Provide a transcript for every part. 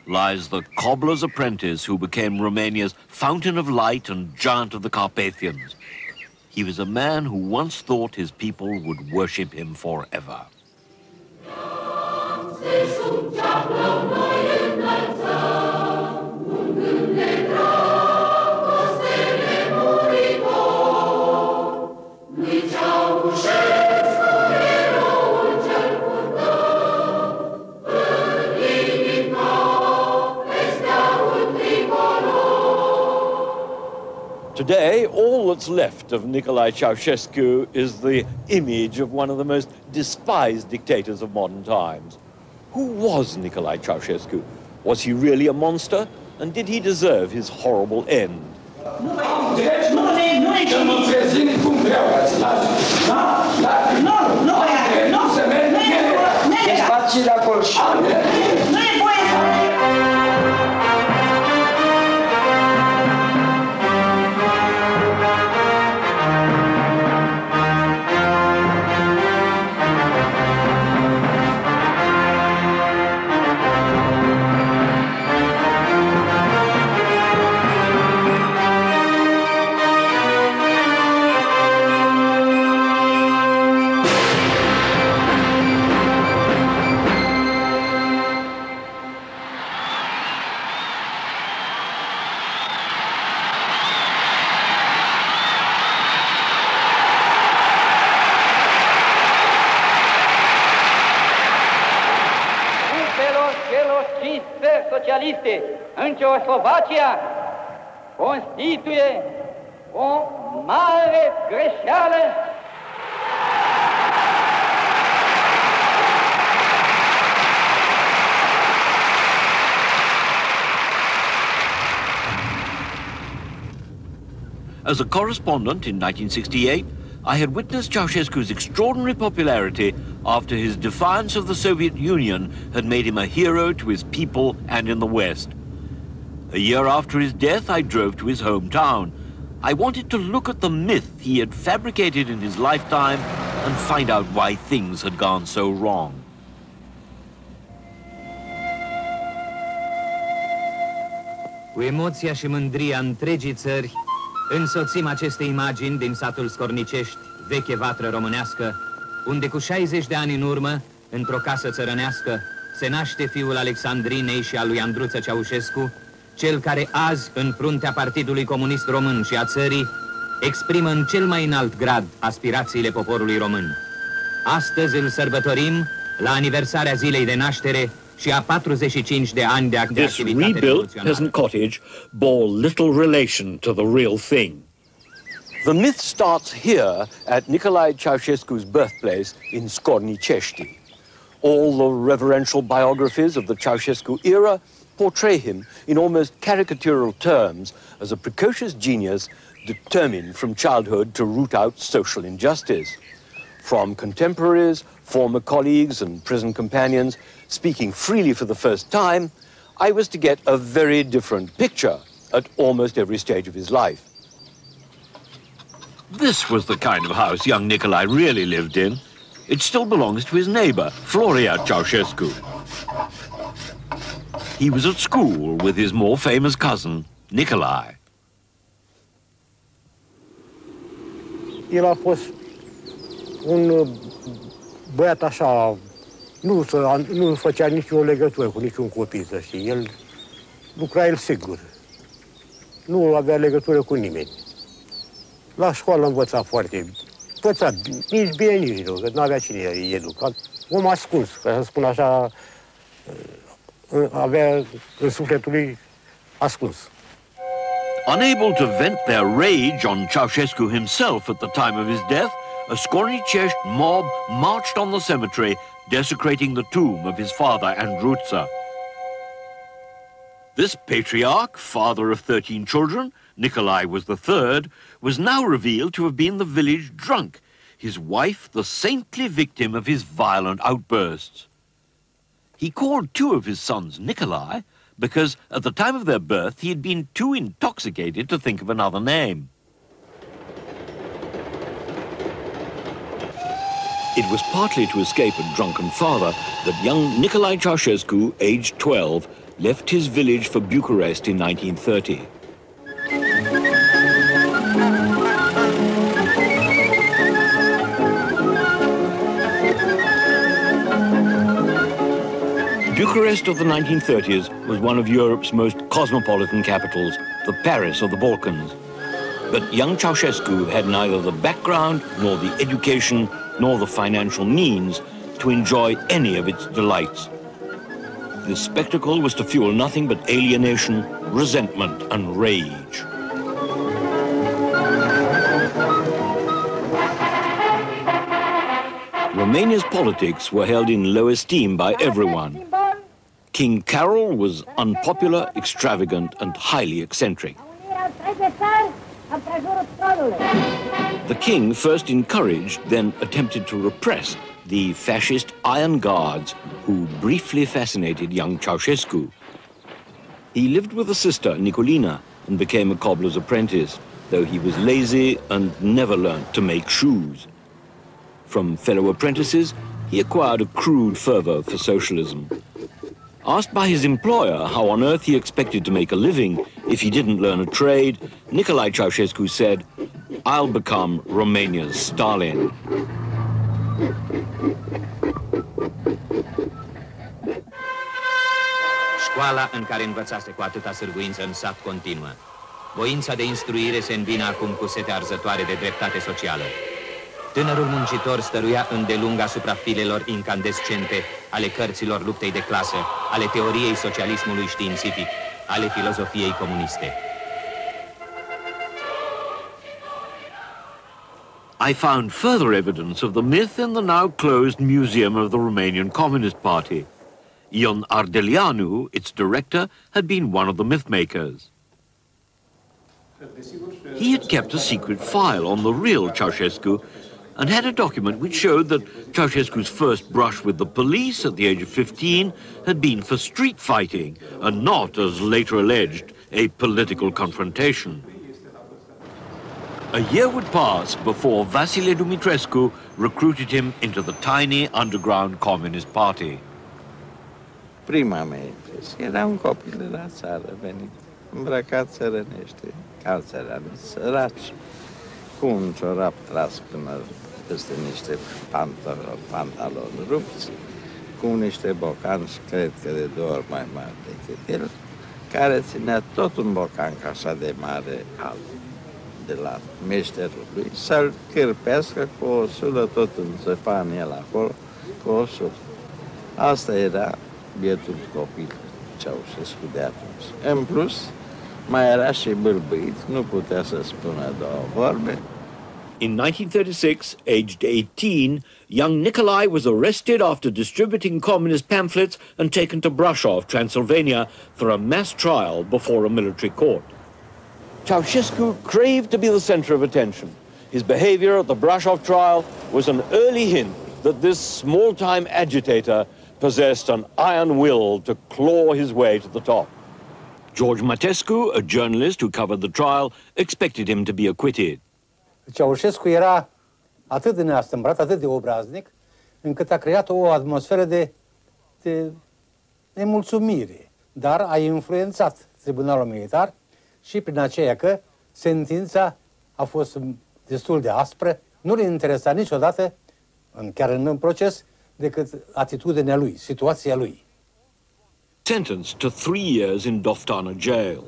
lies the cobbler's apprentice who became Romania's fountain of light and giant of the Carpathians. He was a man who once thought his people would worship him forever. Today, all that's left of Nicolae Ceausescu is the image of one of the most despised dictators of modern times. Who was Nicolae Ceausescu? Was he really a monster? And did he deserve his horrible end? Socialiste în Ceoslovacia constituie o mare greșeală. As a correspondent in 1968, I had witnessed Ceausescu's extraordinary popularity after his defiance of the Soviet Union had made him a hero to his people and in the West. A year after his death, I drove to his hometown. I wanted to look at the myth he had fabricated in his lifetime and find out why things had gone so wrong. Cu emoția și mândria întregii țări, însoțim aceste imagini din satul Scornicești, veche vatră românească, unde cu 60 de ani în urmă, într-o casă țărănească, se naște fiul Alexandrinei și al lui Andruță Ceaușescu, cel care azi, în fruntea Partidului Comunist Român și a țării, exprimă în cel mai înalt grad aspirațiile poporului român. Astăzi îl sărbătorim la aniversarea zilei de naștere și a 45 de ani de activitate revoluționară. This rebuilt peasant cottage bore little relation to the real thing. The myth starts here at Nicolae Ceausescu's birthplace in Scornicești. All the reverential biographies of the Ceausescu era portray him in almost caricatural terms as a precocious genius determined from childhood to root out social injustice. From contemporaries, former colleagues and prison companions speaking freely for the first time, I was to get a very different picture at almost every stage of his life. This was the kind of house young Nicolae really lived in. It still belongs to his neighbor, Floria Ceausescu. He was at school with his more famous cousin, Nicolae. El a fost un băiat așa, nu făcea nicio legătură cu niciun copil, să știi. El lucra el singur. Nu avea legătură cu nimeni. La școală învăța foarte, învăța nici bine, nici rău, că nu avea cine educa. Om ascuns, ca să spun așa, avea în sufletul lui ascuns. Unable to vent their rage on Ceausescu himself at the time of his death, a Scornicești mob marched on the cemetery, desecrating the tomb of his father, Andruța. This patriarch, father of 13 children, Nicolae was the third, was now revealed to have been the village drunk, his wife the saintly victim of his violent outbursts. He called two of his sons Nicolae because at the time of their birth he had been too intoxicated to think of another name. It was partly to escape a drunken father that young Nicolae Ceausescu, aged 12, left his village for Bucharest in 1930. Bucharest of the 1930s was one of Europe's most cosmopolitan capitals, the Paris of the Balkans. But young Ceausescu had neither the background, nor the education, nor the financial means to enjoy any of its delights. This spectacle was to fuel nothing but alienation, resentment, and rage. Romania's politics were held in low esteem by everyone. King Carol was unpopular, extravagant, and highly eccentric. The king first encouraged, then attempted to repress the fascist Iron Guards who briefly fascinated young Ceausescu. He lived with a sister, Nicolina, and became a cobbler's apprentice, though he was lazy and never learnt to make shoes. From fellow apprentices, he acquired a crude fervor for socialism. Asked by his employer how on earth he expected to make a living if he didn't learn a trade, Nicolae Ceausescu said, "I'll become Romania's Stalin." Școala în care învățase cu atâta sârguință în sat continuă. Voința de instruire se învine acum cu setea arzătoare de dreptate socială. Tânărul muncitor stăruia îndelung asupra filelor incandescente ale cărților luptei de clasă, ale teoriei socialismului științific, ale filozofiei comuniste. I found further evidence of the myth in the now closed Museum of the Romanian Communist Party. Ion Ardeleanu, its director, had been one of the myth makers. He had kept a secret file on the real Ceausescu and had a document which showed that Ceausescu's first brush with the police at the age of 15 had been for street fighting and not, as later alleged, a political confrontation. A year would pass before Vasile Dumitrescu recruited him into the tiny underground Communist Party. Prima mea impresie era un copil de la țară venit, îmbrăcat țărănește, ca alți țărani, săraci, cu un ciorap tras până peste niște pantaloni rupți, cu niște bocanci, cred că de 2 ori mai mari decât el, care ținea tot un bocanc așa de mare alb de la meșterul lui, să-l cârpească cu o sulă, tot înțepa în el acolo, cu o sulă. Asta era bietul copil Ceausescu de atunci. În plus, mai era și bâlbâit, nu putea să spună 2 vorbe. In 1936, aged 18, young Nicolae was arrested after distributing communist pamphlets and taken to Brașov, Transylvania, for a mass trial before a military court. Ceausescu craved to be the center of attention. His behavior at the Brașov trial was an early hint that this small-time agitator possessed an iron will to claw his way to the top. George Matescu, a journalist who covered the trial, expected him to be acquitted. Ceausescu era atât de neastâmpărat, atât de obraznic, încât a creat o atmosferă de nemulțumire, dar a influențat tribunalul militar și prin aceea că sentința a fost destul de aspră, nu le interesa niciodată, chiar în proces, decât atitudinea lui, situația lui. Sentenced to 3 years in Doftana jail.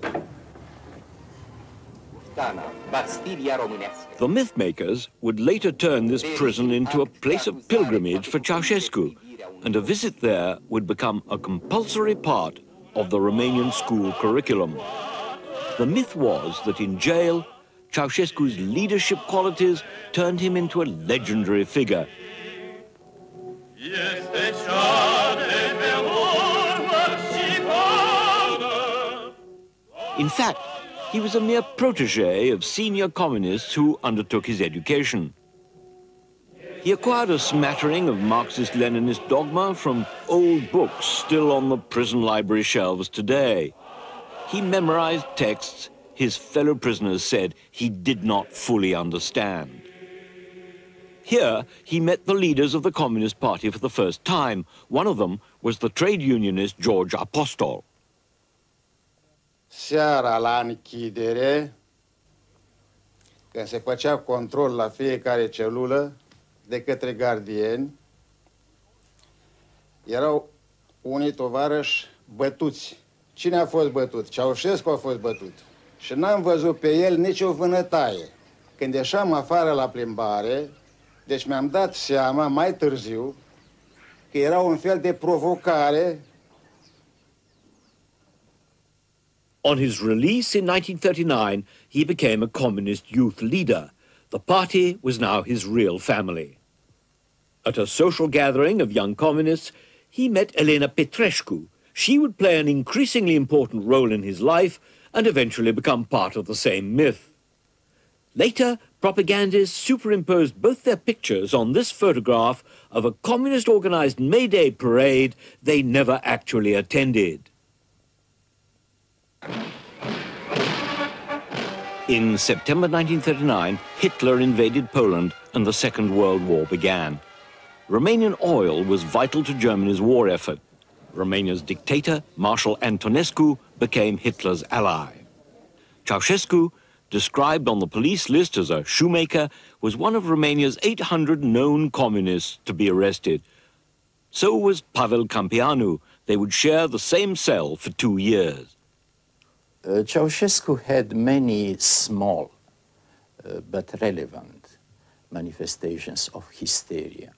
The mythmakers would later turn this prison into a place of pilgrimage for Ceausescu, and a visit there would become a compulsory part of the Romanian school curriculum. The myth was that in jail, Ceausescu's leadership qualities turned him into a legendary figure. In fact, he was a mere protege of senior communists who undertook his education. He acquired a smattering of Marxist-Leninist dogma from old books still on the prison library shelves today. He memorized texts his fellow prisoners said he did not fully understand. Here, he met the leaders of the Communist Party for the first time. One of them was the trade unionist George Apostol. seara la închidere, când se făcea control la fiecare celulă de către gardieni, erau unii tovarăși bătuți. Cine a fost bătut? Ceaușescu a fost bătut. Și n-am văzut pe el nicio vânătaie. Când ieșeam afară la plimbare, deci mi-am dat seama mai târziu că era un fel de provocare. On his release in 1939, he became a communist youth leader. The party was now his real family. At a social gathering of young communists, he met Elena Petrescu. She would play an increasingly important role in his life and eventually become part of the same myth. Later, propagandists superimposed both their pictures on this photograph of a communist-organized May Day parade they never actually attended. In September 1939, Hitler invaded Poland and the Second World War began. Romanian oil was vital to Germany's war effort. Romania's dictator, Marshal Antonescu, became Hitler's ally. Ceausescu, described on the police list as a shoemaker, was one of Romania's 800 known communists to be arrested. So was Pavel Campianu. They would share the same cell for 2 years. Ceausescu had many small but relevant manifestations of hysteria.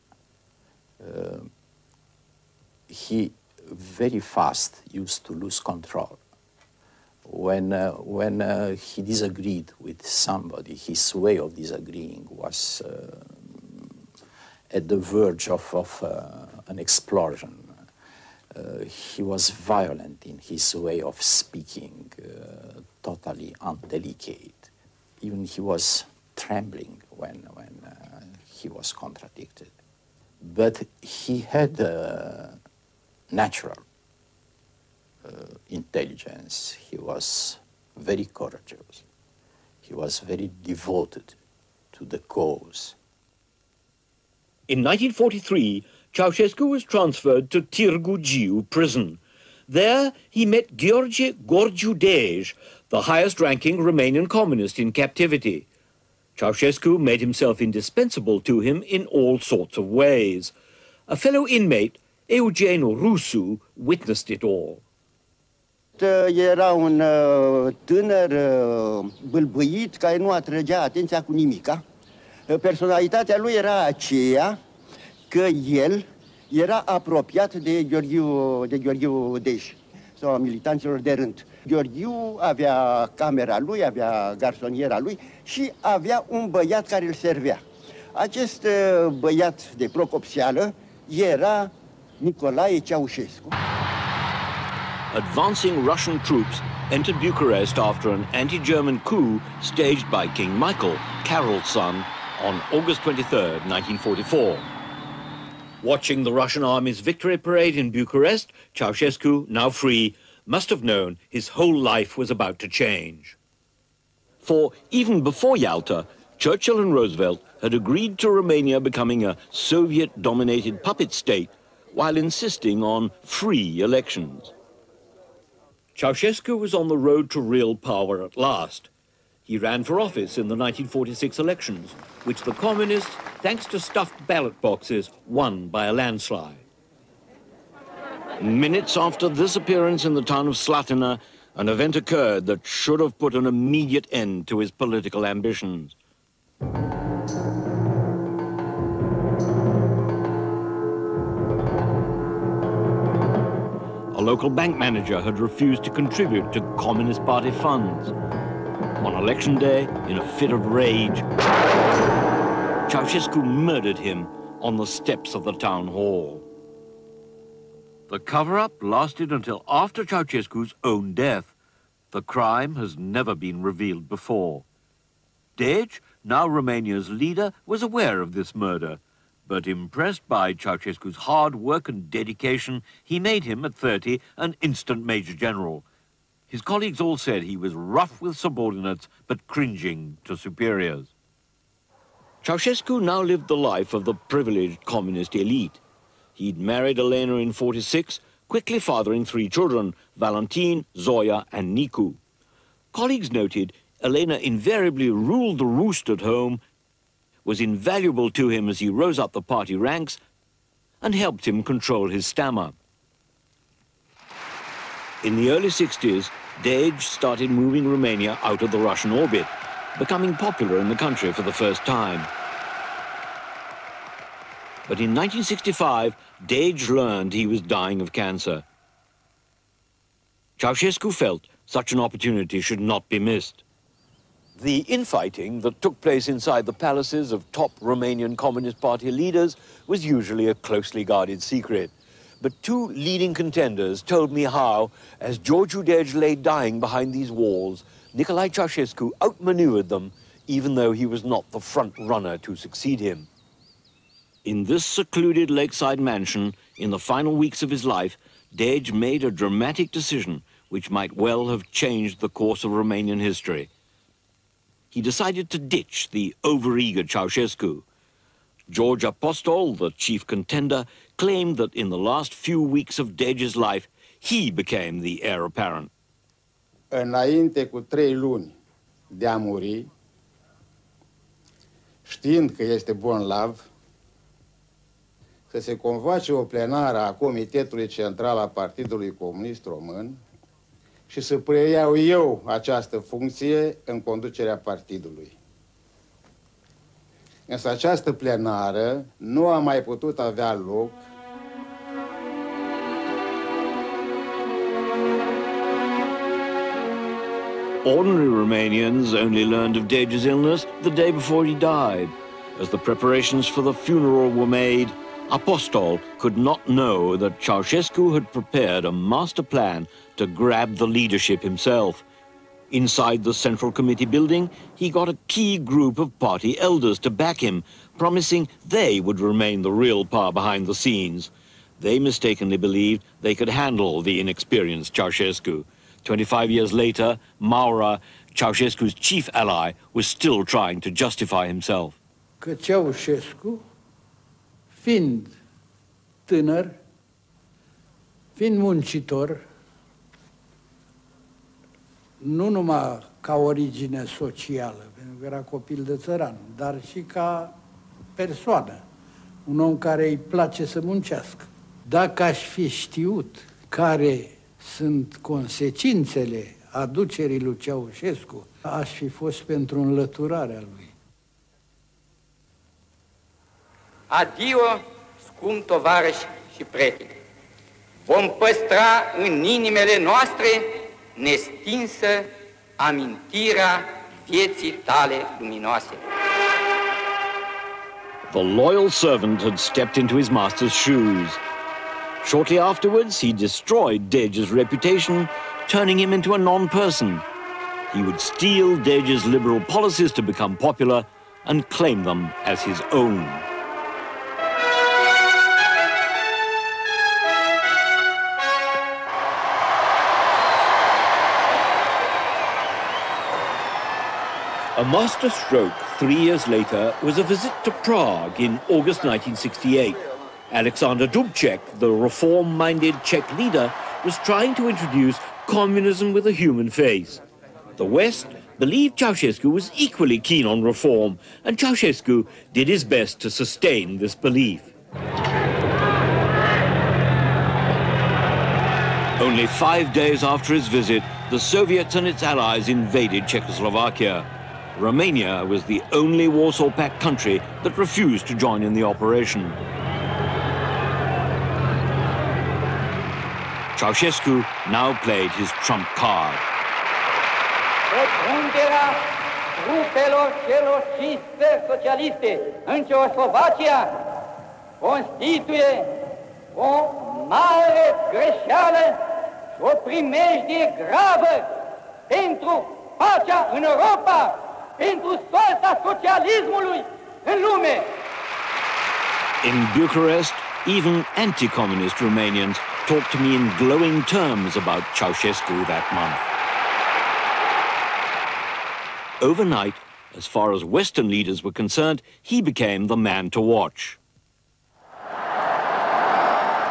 He very fast used to lose control. When he disagreed with somebody, his way of disagreeing was at the verge of an explosion. He was violent in his way of speaking, totally indelicate. Even he was trembling when he was contradicted. But he had natural intelligence. He was very courageous. He was very devoted to the cause. In 1943, Ceausescu was transferred to Târgu Jiu prison. There, he met Gheorghe Gorgiu-Dej, the highest-ranking Romanian communist in captivity. Ceausescu made himself indispensable to him in all sorts of ways. A fellow inmate, Eugen Rusu, witnessed it all. Era un tânăr bâlbâit care nu atrăgea atenția cu nimica. Personalitatea lui era aceea că el era apropiat de Gheorghiu Dej, sau militanților de rând. Gheorghiu avea camera lui, avea garsoniera lui și avea un băiat care îl servea. Acest băiat de procopseală era Nicolae Ceaușescu. Advancing Russian troops entered Bucharest after an anti-German coup staged by King Michael, Carol's son, on August 23rd, 1944. Watching the Russian army's victory parade in Bucharest, Ceausescu, now free, must have known his whole life was about to change. For even before Yalta, Churchill and Roosevelt had agreed to Romania becoming a Soviet-dominated puppet state while insisting on free elections. Ceausescu was on the road to real power at last. He ran for office in the 1946 elections, which the communists, thanks to stuffed ballot boxes, won by a landslide. Minutes after this appearance in the town of Slatina, an event occurred that should have put an immediate end to his political ambitions. A local bank manager had refused to contribute to Communist Party funds. On election day, in a fit of rage, Ceausescu murdered him on the steps of the town hall. The cover-up lasted until after Ceausescu's own death. The crime has never been revealed before. Dej, now Romania's leader, was aware of this murder, but impressed by Ceausescu's hard work and dedication, he made him, at 30, an instant Major General. His colleagues all said he was rough with subordinates, but cringing to superiors. Ceausescu now lived the life of the privileged communist elite. He'd married Elena in 46, quickly fathering 3 children, Valentin, Zoya, and Nicu. Colleagues noted Elena invariably ruled the roost at home, was invaluable to him as he rose up the party ranks, and helped him control his stammer. In the early 60s, Dej started moving Romania out of the Russian orbit, becoming popular in the country for the first time. But in 1965, Dej learned he was dying of cancer. Ceausescu felt such an opportunity should not be missed. The infighting that took place inside the palaces of top Romanian Communist Party leaders was usually a closely guarded secret. But two leading contenders told me how, as Georgiu Dej lay dying behind these walls, Nicolae Ceausescu outmaneuvered them, even though he was not the front runner to succeed him. In this secluded lakeside mansion, in the final weeks of his life, Dej made a dramatic decision which might well have changed the course of Romanian history. He decided to ditch the overeager Ceausescu. George Apostol, the chief contender, claimed that in the last few weeks of Dej's life, he became the heir apparent. Înainte cu 3 luni de a muri, știind că este bolnav, să se convoace o plenară a Comitetului Central a Partidului Comunist Român și să preiau eu această funcție în conducerea partidului. Însă această plenară nu a mai putut avea loc Ordinary Romanians only learned of Dej's illness the day before he died. As the preparations for the funeral were made, Apostol could not know that Ceausescu had prepared a master plan to grab the leadership himself. Inside the Central Committee building, he got a key group of party elders to back him, promising they would remain the real power behind the scenes. They mistakenly believed they could handle the inexperienced Ceausescu. 25 years later, Maura, Ceausescu's chief ally, was still trying to justify himself. Că Ceausescu, fiind tânăr, fiind muncitor, nu numai ca origine socială, pentru că era copil de țăran, dar și ca persoană, un om care îi place să muncească. Dacă aș fi știut care sunt consecințele aducerii lui Ceausescu, aș fi fost pentru înlăturarea lui. Adio, scump tovarăși și prieteni! Vom păstra în inimile noastre nestinsă amintirea vieții tale luminoase. The loyal servant had stepped into his master's shoes. Shortly afterwards, he destroyed Dej's reputation, turning him into a non-person. He would steal Dej's liberal policies to become popular and claim them as his own. A masterstroke 3 years later was a visit to Prague in August 1968. Alexander Dubček, the reform-minded Czech leader, was trying to introduce communism with a human face. The West believed Ceausescu was equally keen on reform, and Ceausescu did his best to sustain this belief. Only 5 days after his visit, the Soviets and its allies invaded Czechoslovakia. Romania was the only Warsaw Pact country that refused to join in the operation. Ceausescu now played his trump card. Răspunderea trupelor celor 5 țări socialiste în Ceoslovacia constituie o mare greșeală și o primejdie gravă pentru pacea în Europa, pentru soarta socialismului în lume. In Bucharest, even anti-communist Romanians talked to me in glowing terms about Ceausescu that month. Overnight, as far as Western leaders were concerned, he became the man to watch.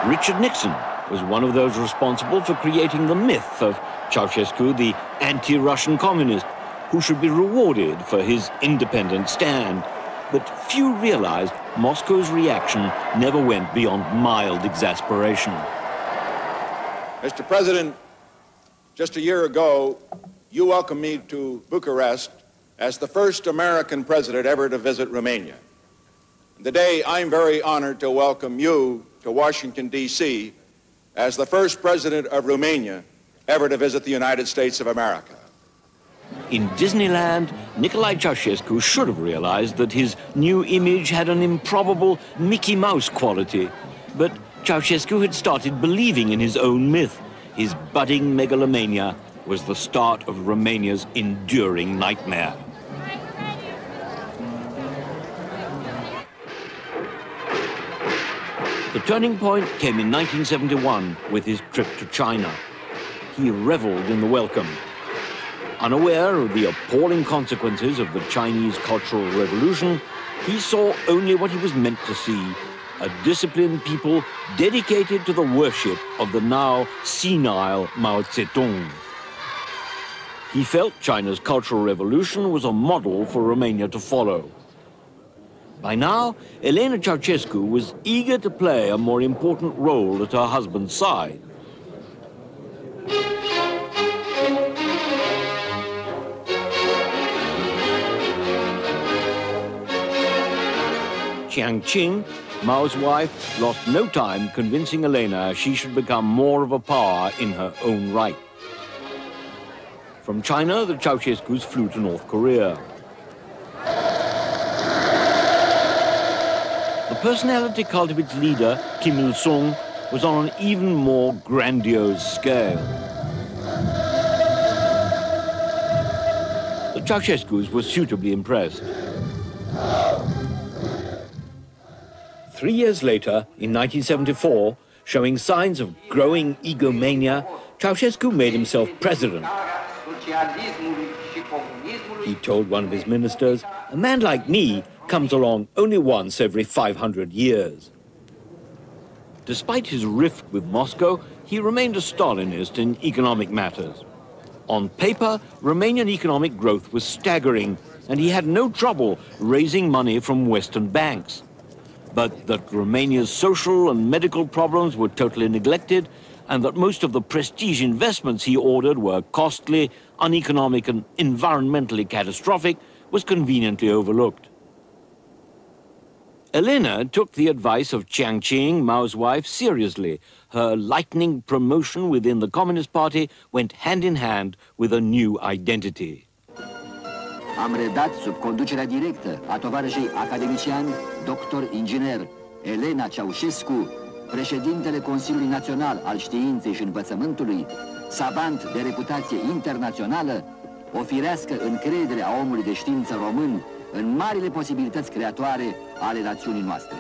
Richard Nixon was one of those responsible for creating the myth of Ceausescu the anti-Russian communist who should be rewarded for his independent stand. But few realized Moscow's reaction never went beyond mild exasperation. Mr. President, just a year ago, you welcomed me to Bucharest as the first American president ever to visit Romania. Today, I'm very honored to welcome you to Washington, D.C. as the first president of Romania ever to visit the United States of America. In Disneyland, Nicolae Ceausescu should have realized that his new image had an improbable Mickey Mouse quality. But Ceausescu had started believing in his own myth. His budding megalomania was the start of Romania's enduring nightmare. The turning point came in 1971 with his trip to China. He reveled in the welcome. Unaware of the appalling consequences of the Chinese Cultural Revolution, he saw only what he was meant to see, a disciplined people dedicated to the worship of the now senile Mao Zedong. He felt China's Cultural Revolution was a model for Romania to follow. By now, Elena Ceausescu was eager to play a more important role at her husband's side. Chiang Ching, Mao's wife, lost no time convincing Elena she should become more of a power in her own right. From China, the Ceausescus flew to North Korea. The personality cult of its leader, Kim Il-sung, was on an even more grandiose scale. The Ceausescus were suitably impressed. 3 years later, in 1974, showing signs of growing egomania, Ceausescu made himself president. He told one of his ministers, "A man like me comes along only once every 500 years." Despite his rift with Moscow, he remained a Stalinist in economic matters. On paper, Romanian economic growth was staggering, and he had no trouble raising money from Western banks. But that Romania's social and medical problems were totally neglected, and that most of the prestige investments he ordered were costly, uneconomic, and environmentally catastrophic, was conveniently overlooked. Elena took the advice of Chiang Ching, Mao's wife, seriously. Her lightning promotion within the Communist Party went hand in hand with a new identity. Am redat sub conducerea directă a tovarășei academician, doctor inginer Elena Ceausescu, președintele Consiliului Național al Științei și Învățământului, savant de reputație internațională, o firească încredere a omului de știință român în marile posibilități creatoare ale națiunii noastre.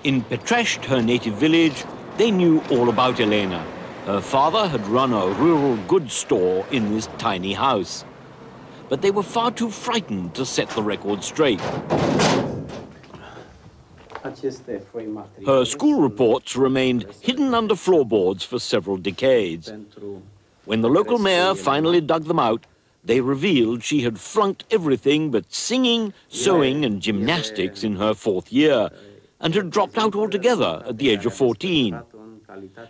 In Petrešti, her native village, they knew all about Elena. Her father had run a rural goods store in this tiny house. But they were far too frightened to set the record straight. Her school reports remained hidden under floorboards for several decades. When the local mayor finally dug them out, they revealed she had flunked everything but singing, sewing, and gymnastics in her 4th year, and had dropped out altogether at the age of 14.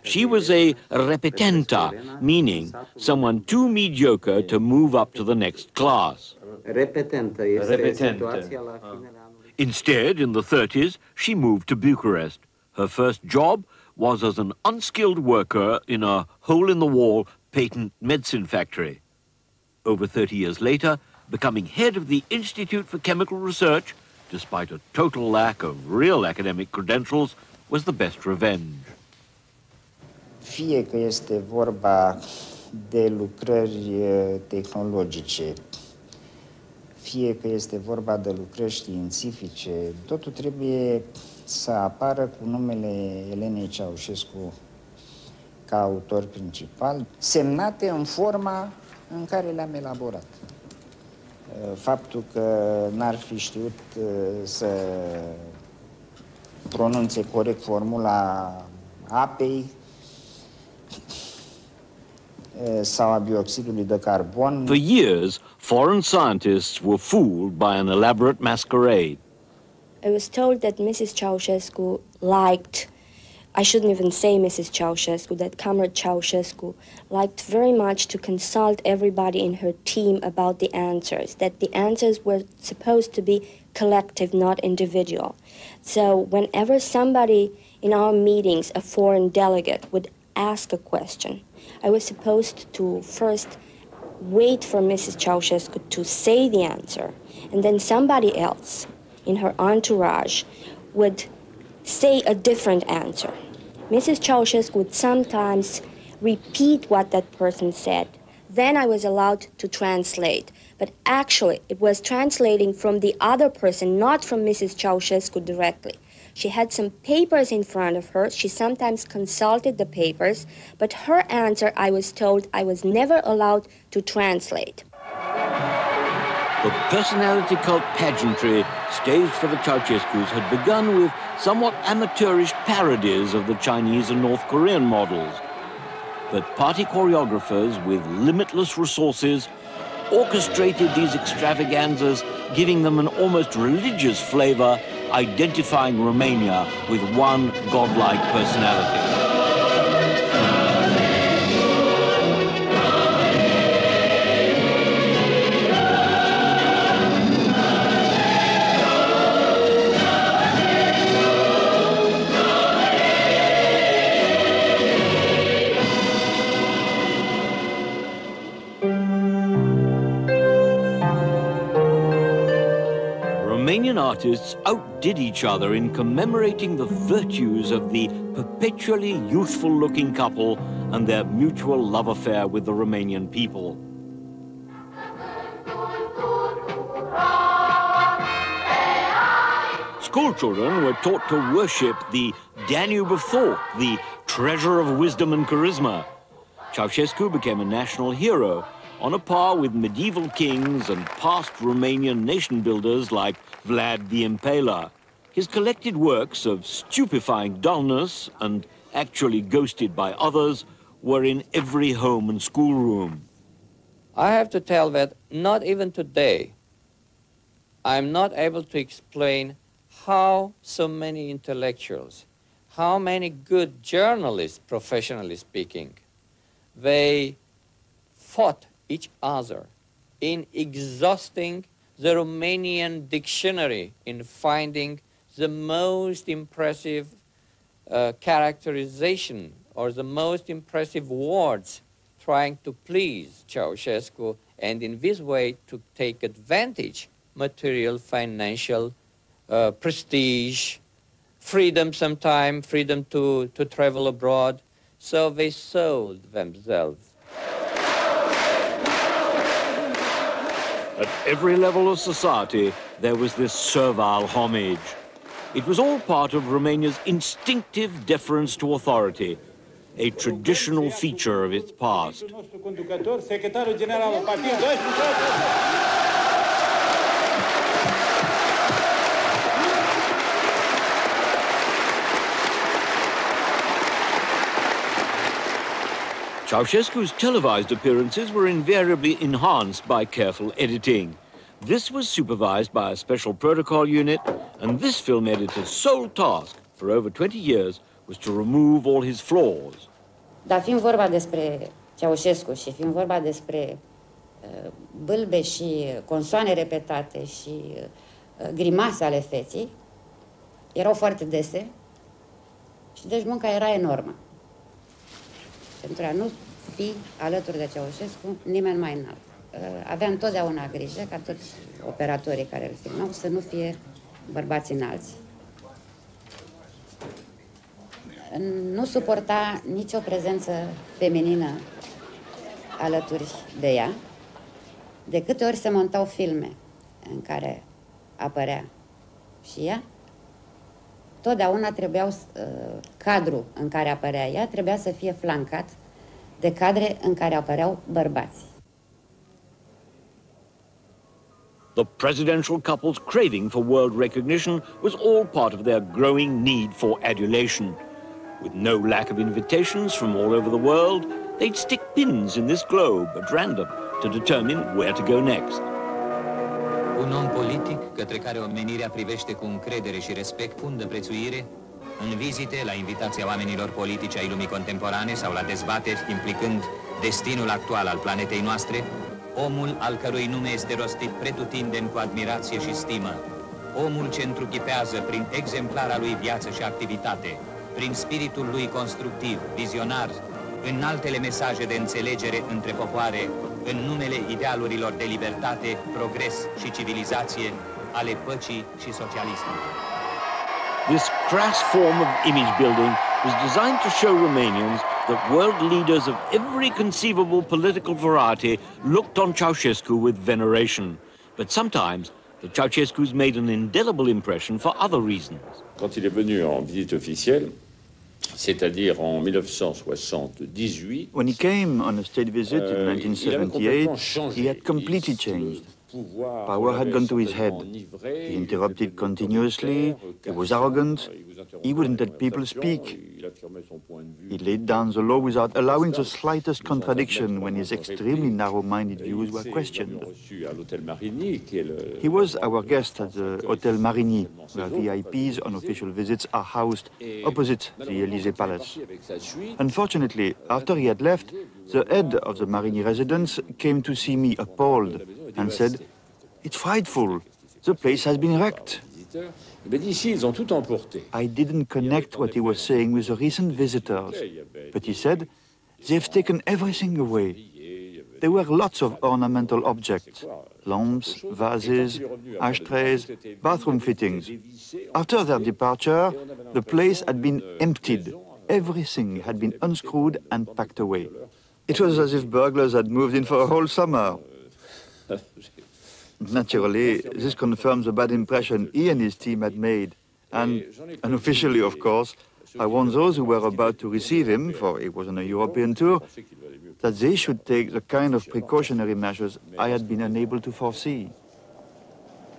She was a repetenta, meaning someone too mediocre to move up to the next class. Instead, in the 30s, she moved to Bucharest. Her first job was as an unskilled worker in a hole-in-the-wall patent medicine factory. Over 30 years later, becoming head of the Institute for Chemical Research, despite a total lack of real academic credentials, was the best revenge. Fie că este vorba de lucrări tehnologice, fie că este vorba de lucrări științifice, totul trebuie să apară cu numele Elenei Ceausescu ca autor principal, semnate în forma în care le-am elaborat. Faptul că n-ar fi știut să pronunțe corect formula apei sau a bioxidului de carbon. For years, foreign scientists were fooled by an elaborate masquerade. I was told that Mrs. Ceausescu liked, I shouldn't even say Mrs. Ceausescu, that Comrade Ceausescu liked very much to consult everybody in her team about the answers, that the answers were supposed to be collective, not individual. So whenever somebody in our meetings, a foreign delegate, would ask a question, I was supposed to first wait for Mrs. Ceausescu to say the answer, and then somebody else in her entourage would say a different answer. Mrs. Ceausescu would sometimes repeat what that person said. Then I was allowed to translate. But actually, it was translating from the other person, not from Mrs. Ceausescu directly. She had some papers in front of her. She sometimes consulted the papers, but her answer, I was told, I was never allowed to translate. The personality cult pageantry staged for the Ceausescus had begun with somewhat amateurish parodies of the Chinese and North Korean models. But party choreographers with limitless resources orchestrated these extravaganzas, giving them an almost religious flavor, identifying Romania with one godlike personality. Romanian artists outdid each other in commemorating the virtues of the perpetually youthful-looking couple and their mutual love affair with the Romanian people. Schoolchildren were taught to worship the Danube of thought, the treasure of wisdom and charisma. Ceausescu became a national hero, on a par with medieval kings and past Romanian nation builders like Vlad the Impaler. His collected works of stupefying dullness and actually ghosted by others were in every home and schoolroom. I have to tell that not even today I'm not able to explain how so many intellectuals, how many good journalists, professionally speaking, they fought each other in exhausting the Romanian dictionary, in finding the most impressive characterization or the most impressive words, trying to please Ceausescu, and in this way to take advantage, material, financial, prestige, freedom sometimes, freedom to travel abroad. So they sold themselves. At every level of society, there was this servile homage. It was all part of Romania's instinctive deference to authority, a traditional feature of its past. Ceausescu's televised appearances were invariably enhanced by careful editing. This was supervised by a special protocol unit, and this film editor's sole task for over 20 years was to remove all his flaws. Dar fiind vorba despre Ceausescu și fiind vorba despre bâlbe și consoane repetate și grimase ale feții, erau foarte dese și deci munca era enormă. Pentru a nu fi alături de Ceausescu nimeni mai înalt. Avea întotdeauna grijă ca toți operatorii care îl filmau să nu fie bărbați înalți. Nu suporta nicio prezență feminină alături de ea. De câte ori se montau filme în care apărea și ea, totdeauna trebuiau, cadrul în care apărea ea trebuia să fie flancat de cadre în care apăreau bărbați. The presidential couple's craving for world recognition was all part of their growing need for adulation. With no lack of invitations from all over the world, they'd stick pins in this globe at random to determine where to go next. Un om politic către care omenirea privește cu încredere și respect pun de prețuire, în vizite la invitația oamenilor politici ai lumii contemporane sau la dezbateri implicând destinul actual al planetei noastre, omul al cărui nume este rostit pretutindeni cu admirație și stimă, omul ce întruchipează prin exemplara lui viață și activitate, prin spiritul lui constructiv, vizionar, înaltele mesaje de înțelegere între popoare, în numele idealurilor de libertate, progres și civilizație, ale păcii și socialismului. This crass form of image building was designed to show Romanians that world leaders of every conceivable political variety looked on Ceausescu with veneration. But sometimes the Ceausescus made an indelible impression for other reasons. Quand il est venu en visite officielle, c'est-à-dire en 1978, when he came on a state visit in 1978, he had completely changed. Power had gone to his head. He interrupted continuously, he was arrogant, he wouldn't let people speak. He laid down the law without allowing the slightest contradiction when his extremely narrow-minded views were questioned. He was our guest at the Hôtel Marigny, where VIPs on official visits are housed opposite the Élysée Palace. Unfortunately, after he had left, the head of the Marigny residence came to see me appalled and said, "It's frightful. The place has been wrecked." I didn't connect what he was saying with the recent visitors, but he said, "They've taken everything away." There were lots of ornamental objects, lamps, vases, ashtrays, bathroom fittings. After their departure, the place had been emptied. Everything had been unscrewed and packed away. It was as if burglars had moved in for a whole summer. Naturally, this confirms the bad impression he and his team had made. And unofficially, of course, I warned those who were about to receive him, for he was on a European tour, that they should take the kind of precautionary measures I had been unable to foresee.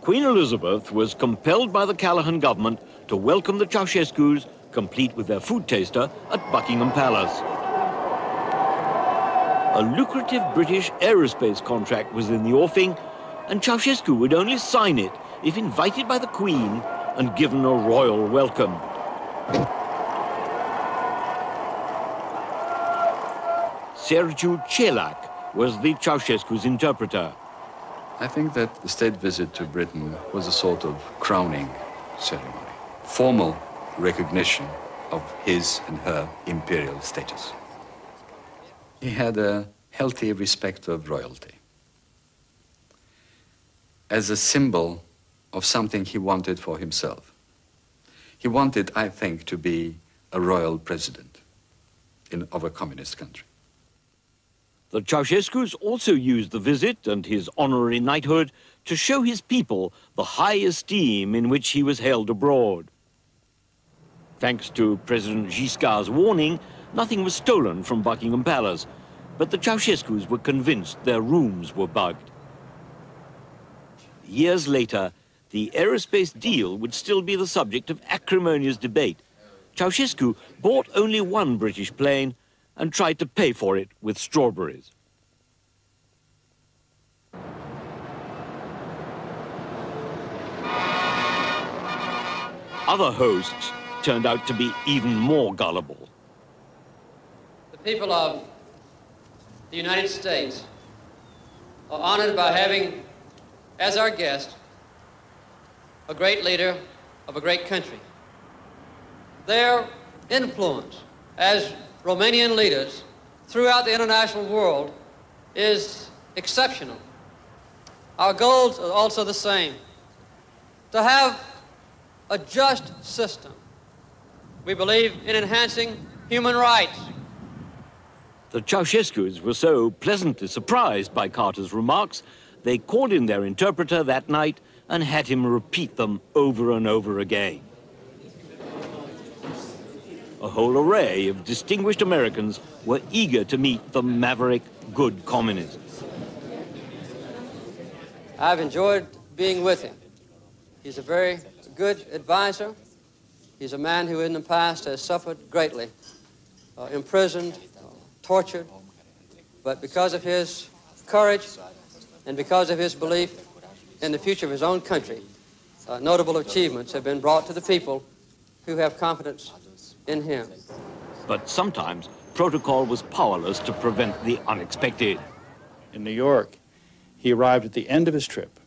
Queen Elizabeth was compelled by the Callaghan government to welcome the Ceausescus, complete with their food taster, at Buckingham Palace. A lucrative British aerospace contract was in the offing, and Ceausescu would only sign it if invited by the Queen and given a royal welcome. Sergiu Celac was the Ceausescu's interpreter. I think that the state visit to Britain was a sort of crowning ceremony, formal recognition of his and her imperial status. He had a healthy respect of royalty as a symbol of something he wanted for himself. He wanted, I think, to be a royal president of a communist country. The Ceausescus also used the visit and his honorary knighthood to show his people the high esteem in which he was held abroad. Thanks to President Giscard's warning, nothing was stolen from Buckingham Palace, but the Ceausescus were convinced their rooms were bugged. Years later, the aerospace deal would still be the subject of acrimonious debate. Ceausescu bought only one British plane and tried to pay for it with strawberries. Other hosts turned out to be even more gullible. The people of the United States are honored by having as our guest a great leader of a great country. Their influence as Romanian leaders throughout the international world is exceptional. Our goals are also the same: to have a just system. We believe in enhancing human rights. The Ceausescus were so pleasantly surprised by Carter's remarks, they called in their interpreter that night and had him repeat them over and over again. A whole array of distinguished Americans were eager to meet the maverick good communist. I've enjoyed being with him. He's a very good advisor, He's a man who in the past has suffered greatly, imprisoned, tortured, but because of his courage and because of his belief in the future of his own country, notable achievements have been brought to the people who have confidence in him. But sometimes protocol was powerless to prevent the unexpected. In New York, he arrived at the end of his trip,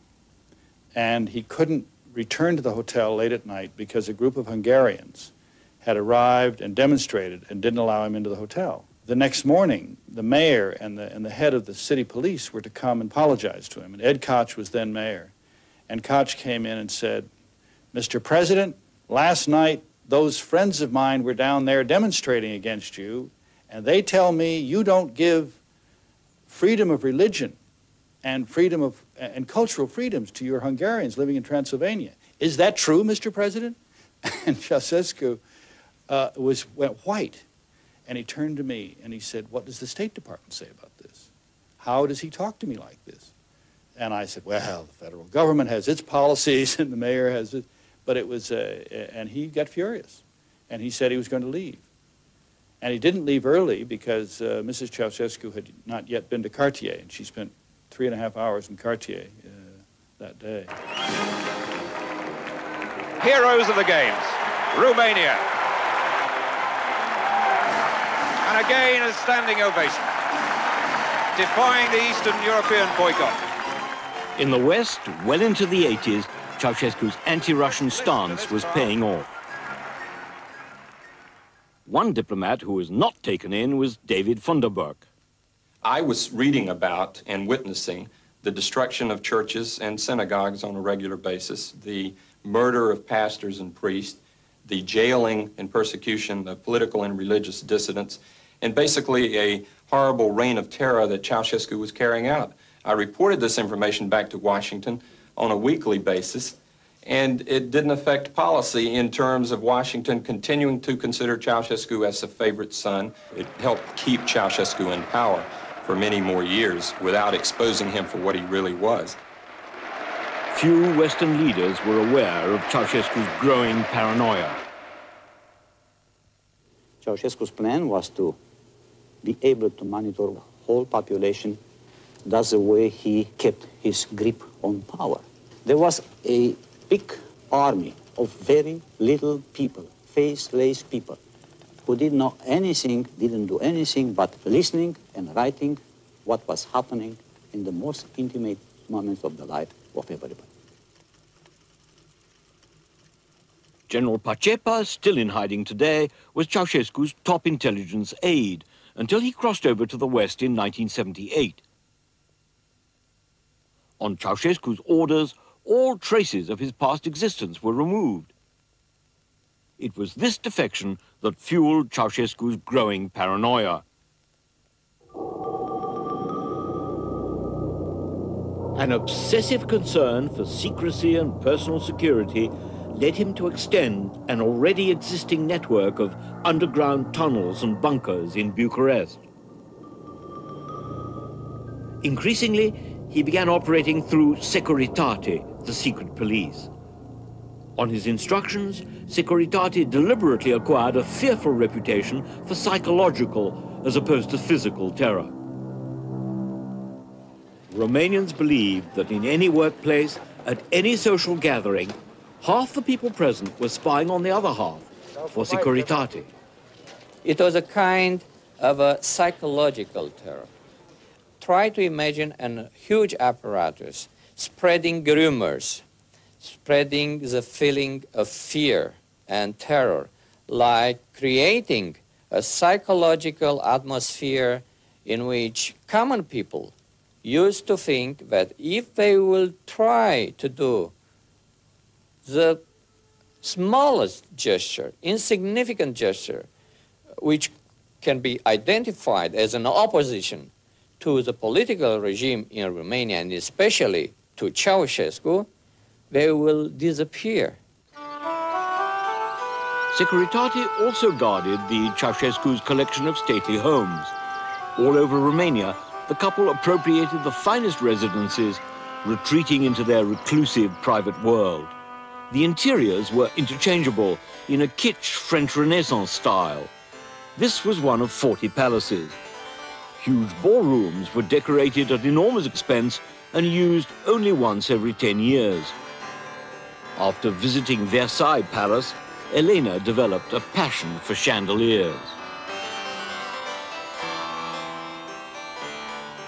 and he couldn't return to the hotel late at night because a group of Hungarians had arrived and demonstrated and didn't allow him into the hotel. The next morning, the mayor and the head of the city police were to come and apologize to him, and Ed Koch was then mayor. And Koch came in and said, "Mr. President, last night those friends of mine were down there demonstrating against you, and they tell me you don't give freedom of religion and freedom of and cultural freedoms to your Hungarians living in Transylvania. Is that true, Mr. President?" And Ceausescu went white, and he turned to me and he said, "What does the State Department say about this? How does he talk to me like this?" And I said, "Well, the federal government has its policies and the mayor has it." But it was, and he got furious, and he said he was going to leave. And he didn't leave early because Mrs. Ceausescu had not yet been to Cartier, and she spent 3.5 hours in Cartier that day. Heroes of the games, Romania. And again a standing ovation, defying the Eastern European boycott. In the West, well into the 80s, Ceausescu's anti-Russian stance was paying off. One diplomat who was not taken in was David Funderburk. I was reading about and witnessing the destruction of churches and synagogues on a regular basis, the murder of pastors and priests, the jailing and persecution of political and religious dissidents, and basically a horrible reign of terror that Ceausescu was carrying out. I reported this information back to Washington on a weekly basis, and it didn't affect policy in terms of Washington continuing to consider Ceausescu as a favorite son. It helped keep Ceausescu in power for many more years without exposing him for what he really was. Few Western leaders were aware of Ceausescu's growing paranoia. Ceausescu's plan was to be able to monitor the whole population. That's the way he kept his grip on power. There was a big army of very little people, faceless people, who didn't know anything, didn't do anything but listening and writing what was happening in the most intimate moments of the life of everybody. General Pacepa, still in hiding today, was Ceausescu's top intelligence aide until he crossed over to the West in 1978. On Ceausescu's orders, all traces of his past existence were removed. It was this defection that fueled Ceausescu's growing paranoia. An obsessive concern for secrecy and personal security led him to extend an already existing network of underground tunnels and bunkers in Bucharest. Increasingly, he began operating through Securitate, the secret police. On his instructions, Securitate deliberately acquired a fearful reputation for psychological as opposed to physical terror. Romanians believed that in any workplace, at any social gathering, half the people present were spying on the other half for Securitate. It was a kind of a psychological terror. Try to imagine a huge apparatus spreading rumors, spreading the feeling of fear and terror, like creating a psychological atmosphere in which common people used to think that if they will try to do the smallest gesture, insignificant gesture, which can be identified as an opposition to the political regime in Romania, and especially to Ceausescu, they will disappear. Securitate also guarded the Ceausescu's collection of stately homes. All over Romania, the couple appropriated the finest residences, retreating into their reclusive private world. The interiors were interchangeable in a kitsch French Renaissance style. This was one of 40 palaces. Huge ballrooms were decorated at enormous expense and used only once every 10 years. After visiting Versailles Palace, Elena developed a passion for chandeliers.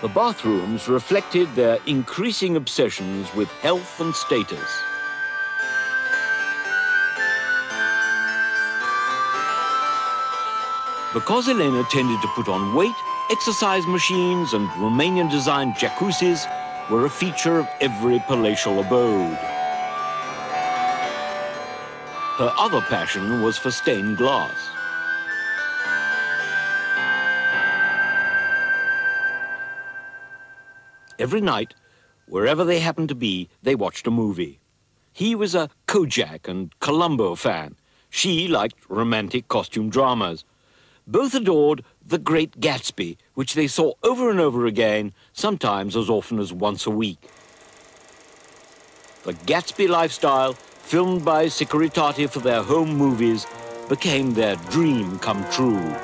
The bathrooms reflected their increasing obsessions with health and status. Because Elena tended to put on weight, exercise machines and Romanian-designed jacuzzis were a feature of every palatial abode. Her other passion was for stained glass. Every night, wherever they happened to be, they watched a movie. He was a Kojak and Columbo fan. She liked romantic costume dramas. Both adored The Great Gatsby, which they saw over and over again, sometimes as often as once a week. The Gatsby lifestyle, filmed by Securitate for their home movies, became their dream come true.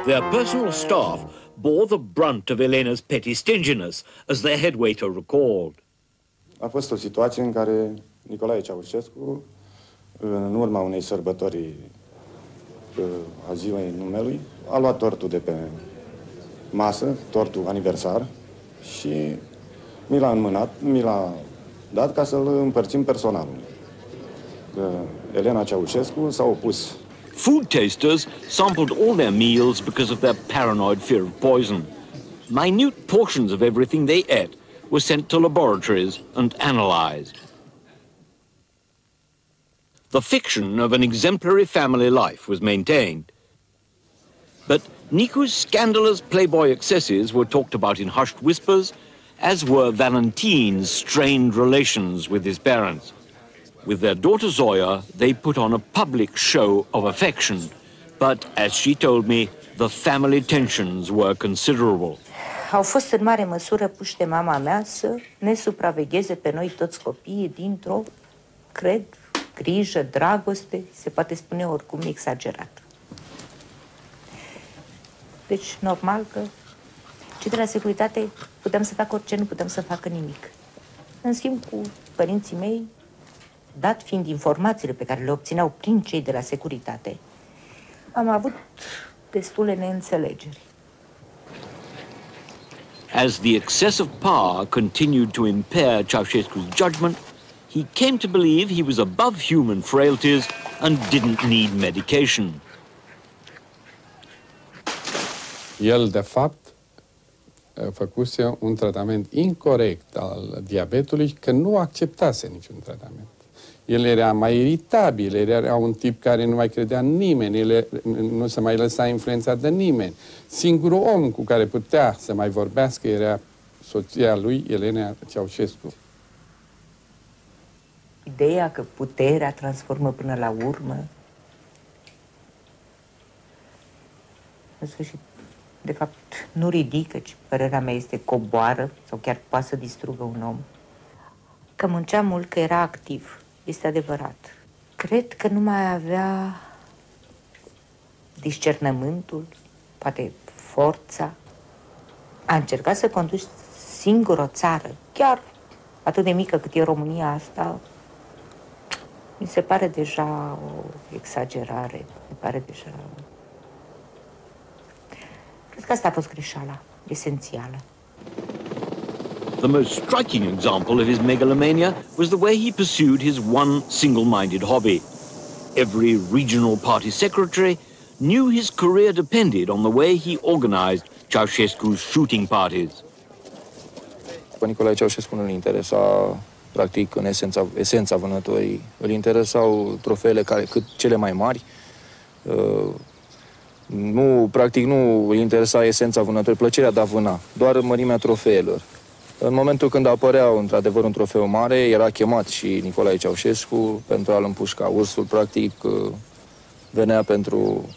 Their personal staff bore the brunt of Elena's petty stinginess, as their head waiter recalled. A fost o situație în care Nicolae Ceausescu, în urma unei sărbători a ziua numelui, a luat tortul de pe masă, tortul aniversar, și mi l-a înmânat, mi l-a dat ca să-l împărțim personalul. Elena Ceausescu s-a opus. Food tasters sampled all their meals because of their paranoid fear of poison. Minute portions of everything they ate were sent to laboratories and analyzed. The fiction of an exemplary family life was maintained. But Nicu's scandalous playboy excesses were talked about in hushed whispers, as were Valentin's strained relations with his parents. With their daughter Zoya, they put on a public show of affection. But, as she told me, the family tensions were considerable. Au fost în mare măsură puși de mama mea să ne supravegheze pe noi toți copiii dintr-o, cred, grijă, dragoste, se poate spune oricum exagerat. Deci, normal că cei de la securitate puteam să facă orice, nu puteam să facă nimic. În schimb, cu părinții mei, dat fiind informațiile pe care le obțineau prin cei de la securitate, am avut destule neînțelegeri. As the excessive power continued to impair Ceausescu's judgment, he came to believe he was above human frailties and didn't need medication. El, de fapt, făcuse un tratament incorect al diabetului, că nu acceptase niciun tratament. El era mai iritabil, era un tip care nu mai credea în nimeni, nu se mai lăsa influențat de nimeni. Singurul om cu care putea să mai vorbească era soția lui, Elena Ceausescu. Ideea că puterea transformă până la urmă, în sfârșit, de fapt, nu ridică, ci părerea mea este coboară sau chiar poate să distrugă un om. Că muncea mult, că era activ, este adevărat. Cred că nu mai avea discernământul, poate forța. A încercat să conduci singur o țară, chiar atât de mică cât e România asta, mi se pare deja o exagerare, mi pare deja... Cred că asta a fost greșeala esențială. The most striking example of his megalomania was the way he pursued his one single-minded hobby. every regional party secretary, knew his career depended on the way he organized Ceausescu's shooting parties. Pe Nicolae Ceausescu nu-l interesa, practic, în esența vânătorii. Îl interesau trofeele cât cele mai mari. Practic nu îl interesa esența vânătorii, plăcerea de a vâna, doar mărimea trofeelor. În momentul când apărea, într-adevăr, un trofeu mare, era chemat și Nicolae Ceausescu pentru a-l împușca. Ursul, practic, venea pentru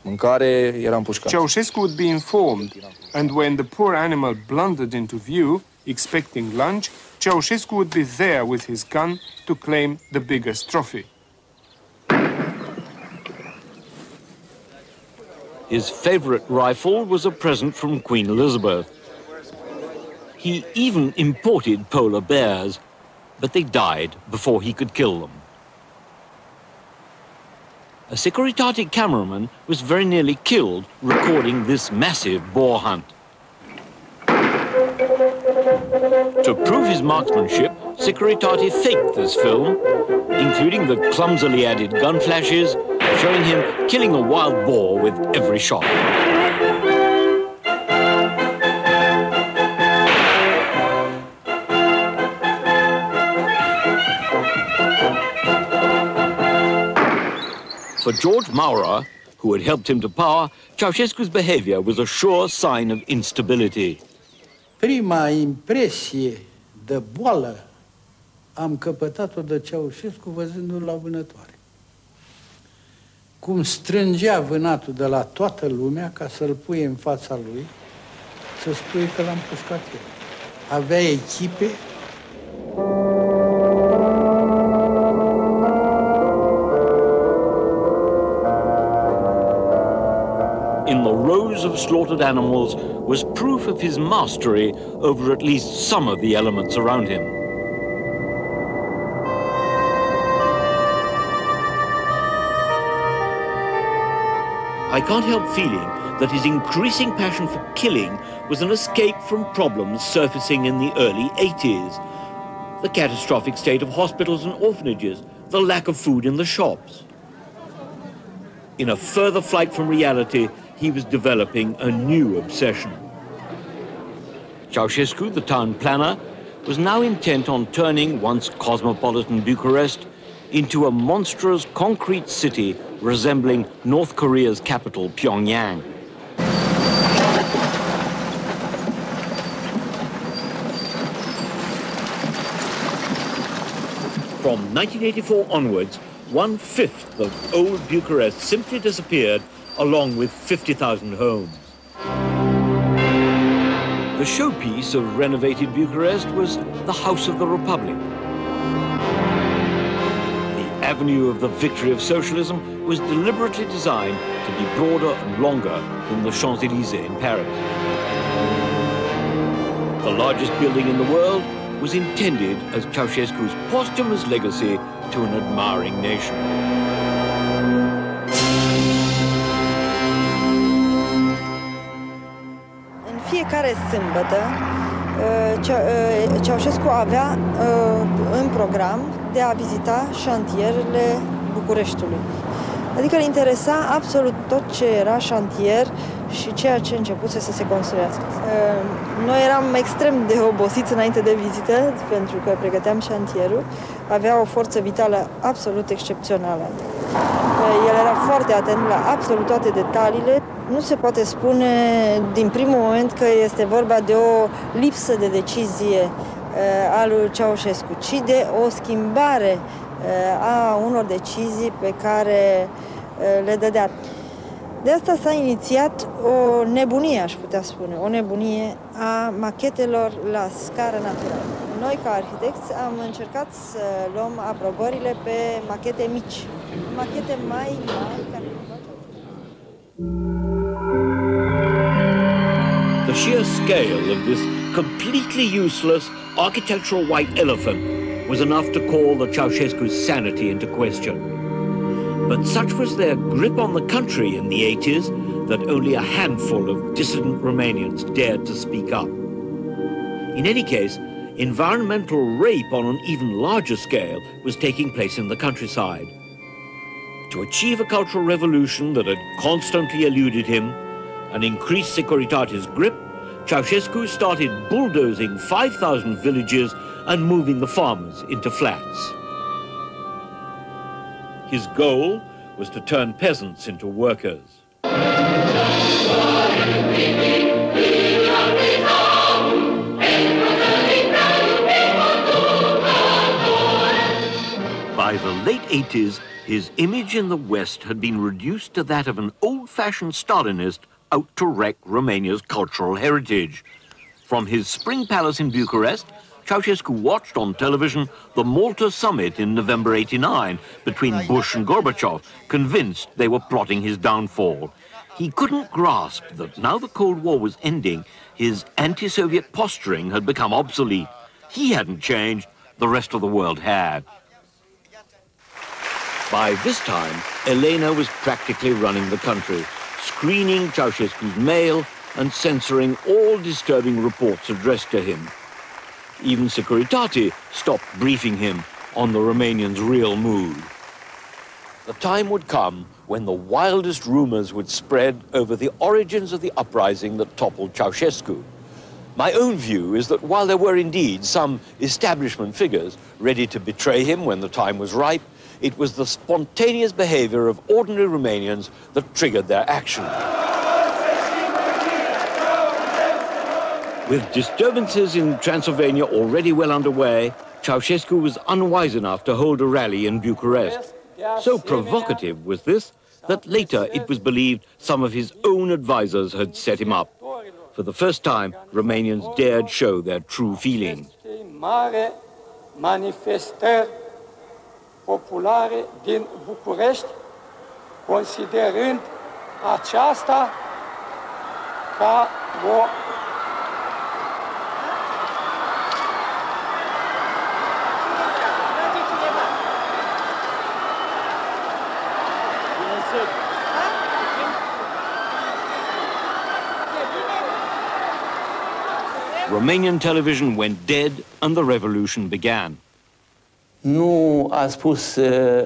mâncare, era împușcat. Ceausescu would be informed, and when the poor animal blundered into view, expecting lunch, Ceausescu would be there with his gun to claim the biggest trophy. His favorite rifle was a present from Queen Elizabeth. He even imported polar bears, but they died before he could kill them. A Securitate cameraman was very nearly killed recording this massive boar hunt. To prove his marksmanship, Securitate faked this film, including the clumsily added gun flashes, showing him killing a wild boar with every shot. For George Maurer, who had helped him to power, Ceausescu's behavior was a sure sign of instability. Prima impresie de boală am căpătat-o de Ceausescu văzându-l la vânătoare. Cum strângea vânatul de la toată lumea ca să-l pui în fața lui, să spui că l-am pușcat eu. Avea echipe. In the rows of slaughtered animals was proof of his mastery over at least some of the elements around him. I can't help feeling that his increasing passion for killing was an escape from problems surfacing in the early 80s. The catastrophic state of hospitals and orphanages, the lack of food in the shops. In a further flight from reality, he was developing a new obsession. Ceausescu, the town planner, was now intent on turning once cosmopolitan Bucharest into a monstrous concrete city resembling North Korea's capital, Pyongyang. From 1984 onwards, 1/5 of old Bucharest simply disappeared, along with 50,000 homes. The showpiece of renovated Bucharest was the House of the Republic. The Avenue of the Victory of Socialism was deliberately designed to be broader and longer than the Champs-Élysées in Paris. The largest building in the world was intended as Ceausescu's posthumous legacy to an admiring nation. În fiecare sâmbătă, Ceausescu avea în program de a vizita șantierele Bucureștiului. Adică îl interesa absolut tot ce era șantier și ceea ce începuse să se construiască. Noi eram extrem de obosiți înainte de vizită, pentru că pregăteam șantierul. Avea o forță vitală absolut excepțională. El era foarte atent la absolut toate detaliile. Nu se poate spune din primul moment că este vorba de o lipsă de decizie a lui Ceausescu, ci de o schimbare a unor decizii pe care le dădea. De asta s-a inițiat o nebunie, aș putea spune, o nebunie a machetelor la scară naturală. Noi, ca arhitecți, am încercat să luăm aprobările pe machete mici, machete mai mari care... The sheer scale of this completely useless architectural white elephant was enough to call the Ceausescu's sanity into question. But such was their grip on the country in the 80s that only a handful of dissident Romanians dared to speak up. In any case, environmental rape on an even larger scale was taking place in the countryside. To achieve a cultural revolution that had constantly eluded him and increase Securitate's grip, Ceausescu started bulldozing 5,000 villages and moving the farmers into flats. His goal was to turn peasants into workers. By the late 80s, his image in the West had been reduced to that of an old-fashioned Stalinist out to wreck Romania's cultural heritage. From his spring palace in Bucharest, Ceausescu watched on television the Malta summit in November '89 between Bush and Gorbachev, convinced they were plotting his downfall. He couldn't grasp that now the Cold War was ending, his anti-Soviet posturing had become obsolete. He hadn't changed, the rest of the world had. By this time, Elena was practically running the country, screening Ceausescu's mail and censoring all disturbing reports addressed to him. Even Securitate stopped briefing him on the Romanians' real mood. The time would come when the wildest rumors would spread over the origins of the uprising that toppled Ceausescu. My own view is that while there were indeed some establishment figures ready to betray him when the time was ripe, it was the spontaneous behavior of ordinary Romanians that triggered their action. With disturbances in Transylvania already well underway, Ceausescu was unwise enough to hold a rally in Bucharest. So provocative was this that later it was believed some of his own advisors had set him up. For the first time, Romanians dared show their true feelings. Populare din București, considerând aceasta ca o Romanian television went dead and the revolution began. Nu a spus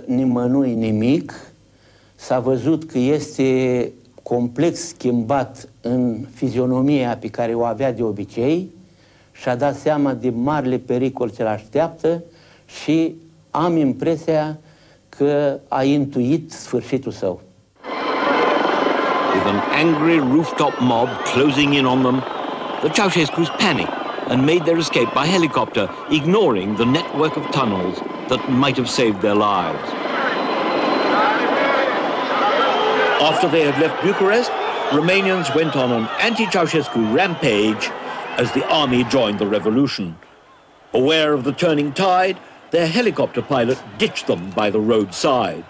nimănui nimic, s-a văzut că este complex schimbat în fizionomia pe care o avea de obicei și a dat seama de marile pericol ce l-așteaptă și am impresia că a intuit sfârșitul său. With an angry rooftop mob closing in on them, the Ceausescus panicked and made their escape by helicopter, ignoring the network of tunnels that might have saved their lives. After they had left Bucharest, Romanians went on an anti-Ceausescu rampage as the army joined the revolution. Aware of the turning tide, their helicopter pilot ditched them by the roadside.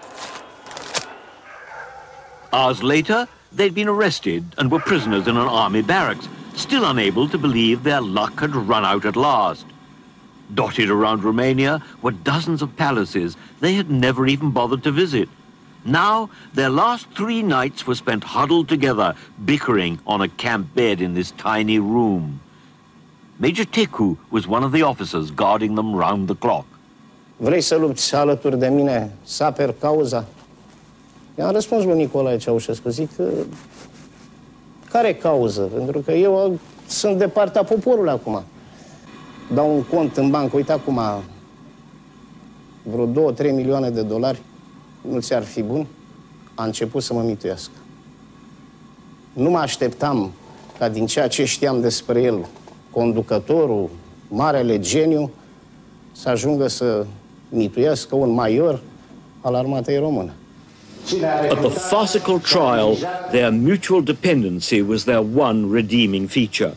Hours later, they'd been arrested and were prisoners in an army barracks, still unable to believe their luck had run out at last. Dotted around Romania were dozens of palaces they had never even bothered to visit. Now, their last 3 nights were spent huddled together, bickering on a camp bed in this tiny room. Major Tecu was one of the officers guarding them round the clock. Vrei să lupți alături de mine, să aperi cauza? I-am răspuns lui Nicolae Ceaușescu, zic, care cauză? Pentru că eu sunt de partea poporului acum. Dau un cont în bancă, uite acum, vreo 2-3 milioane de dolari, nu ți-ar fi bun? A început să mă mituiască. Nu mă așteptam ca din ceea ce știam despre el, conducătorul, marele geniu, să ajungă să mituiască un major al armatei române. At the farcical trial, their mutual dependency was their one redeeming feature.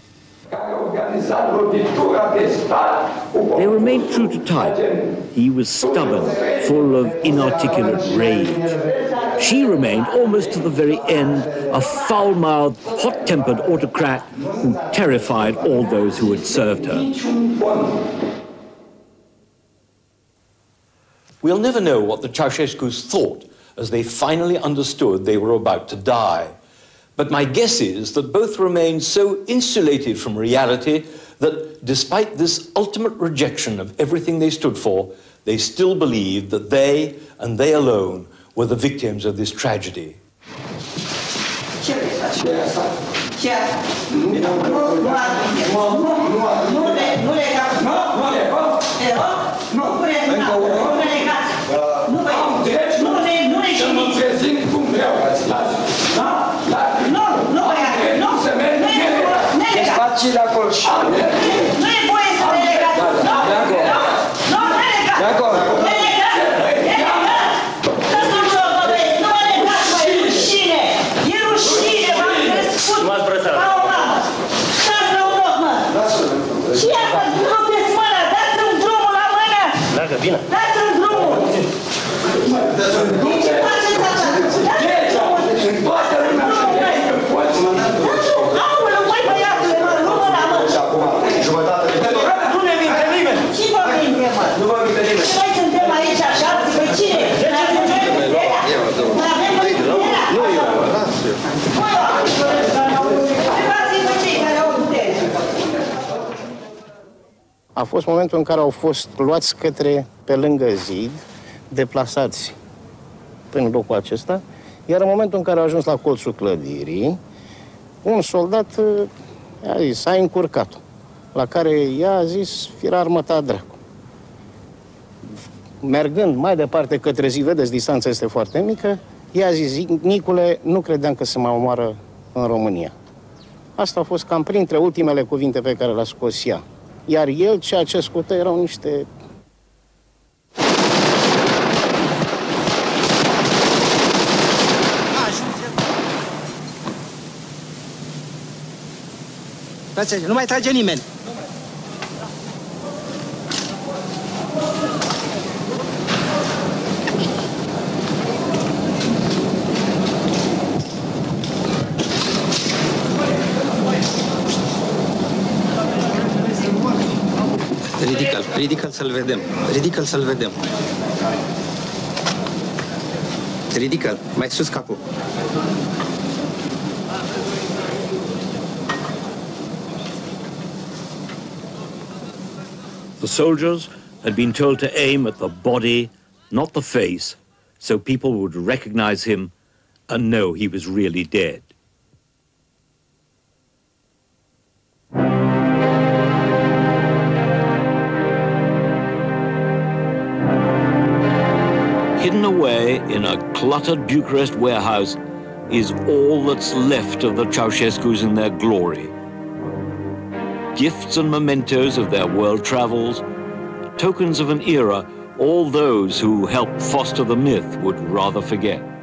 They remained true to type. He was stubborn, full of inarticulate rage. She remained almost to the very end a foul-mouthed, hot-tempered autocrat who terrified all those who had served her. We'll never know what the Ceausescus thought as they finally understood they were about to die. But my guess is that both remained so insulated from reality that despite this ultimate rejection of everything they stood for, they still believed that they, and they alone, were the victims of this tragedy. A fost momentul în care au fost luați către pe lângă zid, deplasați în locul acesta, iar în momentul în care au ajuns la colțul clădirii, un soldat a zis, a încurcat-o, la care ea a zis, firar măta dracu. Mergând mai departe către zid, vedeți, distanța este foarte mică, ea a zis, Nicule, nu credeam că se mă omoară în România. Asta a fost cam printre ultimele cuvinte pe care le-a scos ea. Iar el, ceea ce scută, erau niște... Frate, nu mai trage nimeni. Ridică-l să-l vedem. Ridică-l să-l vedem. Ridică-l. Mai sus capul. The soldiers had been told to aim at the body, not the face, so people would recognize him and know he was really dead. Hidden away in a cluttered Bucharest warehouse is all that's left of the Ceausescus in their glory. Gifts and mementos of their world travels, tokens of an era all those who helped foster the myth would rather forget.